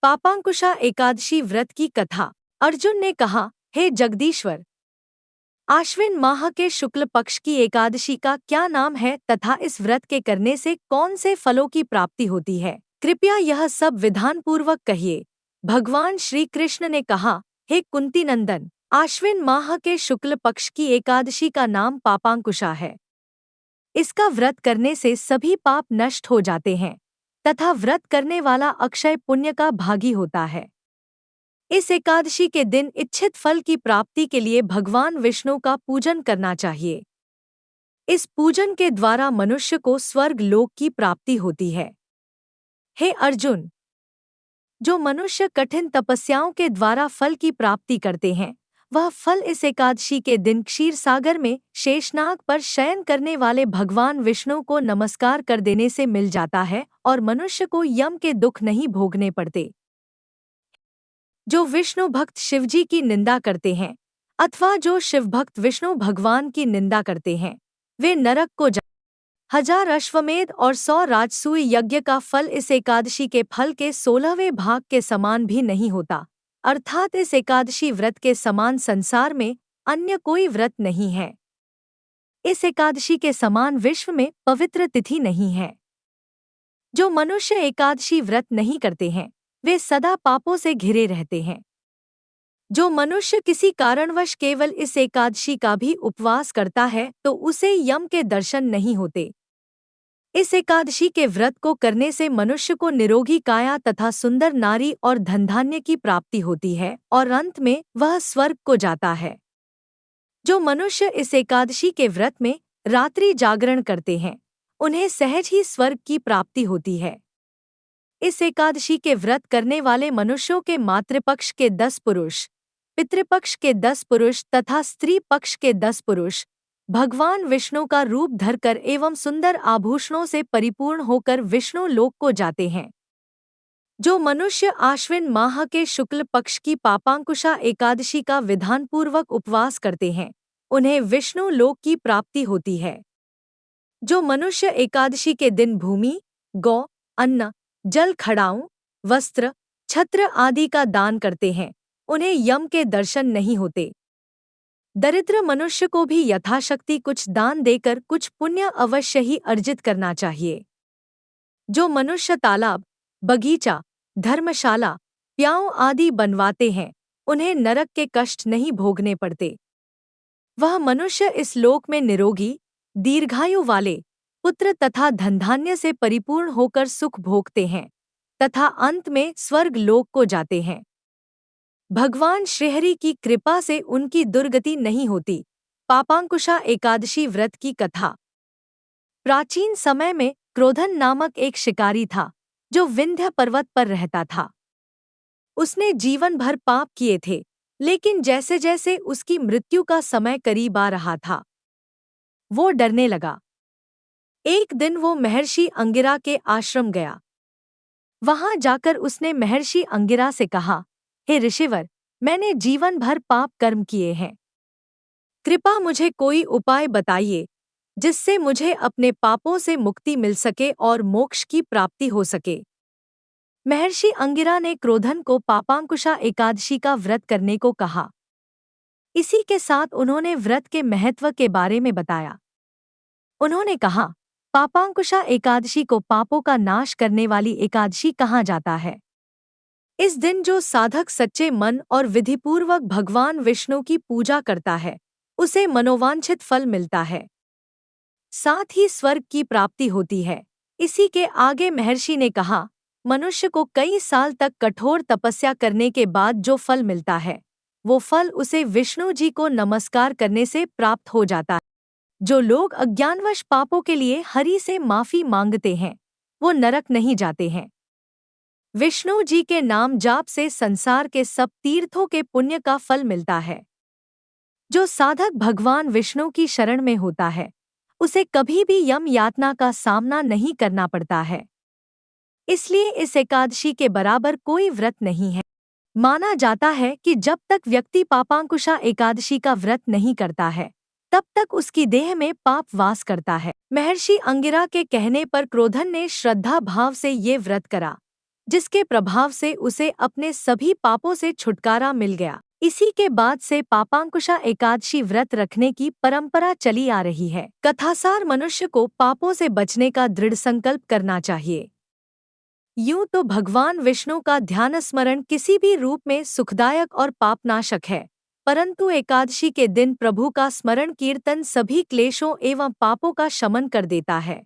पापांकुशा एकादशी व्रत की कथा। अर्जुन ने कहा, हे जगदीश्वर, आश्विन माह के शुक्ल पक्ष की एकादशी का क्या नाम है तथा इस व्रत के करने से कौन से फलों की प्राप्ति होती है? कृपया यह सब विधानपूर्वक कहिए। भगवान श्री कृष्ण ने कहा, हे कुंती नंदन, आश्विन माह के शुक्ल पक्ष की एकादशी का नाम पापांकुशा है। इसका व्रत करने से सभी पाप नष्ट हो जाते हैं तथा व्रत करने वाला अक्षय पुण्य का भागी होता है। इस एकादशी के दिन इच्छित फल की प्राप्ति के लिए भगवान विष्णु का पूजन करना चाहिए। इस पूजन के द्वारा मनुष्य को स्वर्ग लोक की प्राप्ति होती है। हे अर्जुन, जो मनुष्य कठिन तपस्याओं के द्वारा फल की प्राप्ति करते हैं, वह फल इस एकादशी के दिन क्षीर सागर में शेषनाग पर शयन करने वाले भगवान विष्णु को नमस्कार कर देने से मिल जाता है और मनुष्य को यम के दुख नहीं भोगने पड़ते। जो विष्णु भक्त शिवजी की निंदा करते हैं अथवा जो शिव भक्त विष्णु भगवान की निंदा करते हैं, वे नरक को जा। 1000 अश्वमेध और 100 राजसूय यज्ञ का फल इस एकादशी के फल के 16वें भाग के समान भी नहीं होता। अर्थात इस एकादशी व्रत के समान संसार में अन्य कोई व्रत नहीं है। इस एकादशी के समान विश्व में पवित्र तिथि नहीं है। जो मनुष्य एकादशी व्रत नहीं करते हैं, वे सदा पापों से घिरे रहते हैं। जो मनुष्य किसी कारणवश केवल इस एकादशी का भी उपवास करता है तो उसे यम के दर्शन नहीं होते। इस एकादशी के व्रत को करने से मनुष्य को निरोगी काया तथा सुंदर नारी और धनधान्य की प्राप्ति होती है और अंत में वह स्वर्ग को जाता है। जो मनुष्य इस एकादशी के व्रत में रात्रि जागरण करते हैं, उन्हें सहज ही स्वर्ग की प्राप्ति होती है। इस एकादशी के व्रत करने वाले मनुष्यों के मातृपक्ष के 10 पुरुष, पितृपक्ष के 10 पुरुष तथा स्त्री पक्ष के 10 पुरुष भगवान विष्णु का रूप धरकर एवं सुंदर आभूषणों से परिपूर्ण होकर विष्णु लोक को जाते हैं। जो मनुष्य आश्विन माह के शुक्ल पक्ष की पापांकुशा एकादशी का विधानपूर्वक उपवास करते हैं, उन्हें विष्णु लोक की प्राप्ति होती है। जो मनुष्य एकादशी के दिन भूमि, गौ, अन्न, जल, खड़ाऊं, वस्त्र, छत्र आदि का दान करते हैं, उन्हें यम के दर्शन नहीं होते। दरिद्र मनुष्य को भी यथाशक्ति कुछ दान देकर कुछ पुण्य अवश्य ही अर्जित करना चाहिए। जो मनुष्य तालाब, बगीचा, धर्मशाला, प्याऊ आदि बनवाते हैं, उन्हें नरक के कष्ट नहीं भोगने पड़ते। वह मनुष्य इस लोक में निरोगी, दीर्घायु वाले, पुत्र तथा धनधान्य से परिपूर्ण होकर सुख भोगते हैं तथा अंत में स्वर्ग लोक को जाते हैं। भगवान श्रीहरि की कृपा से उनकी दुर्गति नहीं होती। पापांकुशा एकादशी व्रत की कथा। प्राचीन समय में क्रोधन नामक एक शिकारी था जो विंध्य पर्वत पर रहता था। उसने जीवन भर पाप किए थे, लेकिन जैसे जैसे उसकी मृत्यु का समय करीब आ रहा था, वो डरने लगा। एक दिन वो महर्षि अंगिरा के आश्रम गया। वहां जाकर उसने महर्षि अंगिरा से कहा, हे ऋषिवर, मैंने जीवन भर पाप कर्म किए हैं। कृपा मुझे कोई उपाय बताइए जिससे मुझे अपने पापों से मुक्ति मिल सके और मोक्ष की प्राप्ति हो सके। महर्षि अंगिरा ने क्रोधन को पापांकुशा एकादशी का व्रत करने को कहा। इसी के साथ उन्होंने व्रत के महत्व के बारे में बताया। उन्होंने कहा, पापांकुशा एकादशी को पापों का नाश करने वाली एकादशी कहा जाता है। इस दिन जो साधक सच्चे मन और विधिपूर्वक भगवान विष्णु की पूजा करता है, उसे मनोवांछित फल मिलता है, साथ ही स्वर्ग की प्राप्ति होती है। इसी के आगे महर्षि ने कहा, मनुष्य को कई साल तक कठोर तपस्या करने के बाद जो फल मिलता है, वो फल उसे विष्णु जी को नमस्कार करने से प्राप्त हो जाता है। जो लोग अज्ञानवश पापों के लिए हरि से माफी मांगते हैं, वो नरक नहीं जाते हैं। विष्णु जी के नाम जाप से संसार के सब तीर्थों के पुण्य का फल मिलता है। जो साधक भगवान विष्णु की शरण में होता है, उसे कभी भी यम यातना का सामना नहीं करना पड़ता है। इसलिए इस एकादशी के बराबर कोई व्रत नहीं है। माना जाता है कि जब तक व्यक्ति पापांकुशा एकादशी का व्रत नहीं करता है, तब तक उसकी देह में पाप वास करता है। महर्षि अंगिरा के कहने पर क्रोधन ने श्रद्धा भाव से ये व्रत करा। जिसके प्रभाव से उसे अपने सभी पापों से छुटकारा मिल गया। इसी के बाद से पापांकुशा एकादशी व्रत रखने की परंपरा चली आ रही है। कथासार मनुष्य को पापों से बचने का दृढ़ संकल्प करना चाहिए। यूं तो भगवान विष्णु का ध्यान स्मरण किसी भी रूप में सुखदायक और पापनाशक है, परंतु एकादशी के दिन प्रभु का स्मरण कीर्तन सभी क्लेशों एवं पापों का शमन कर देता है।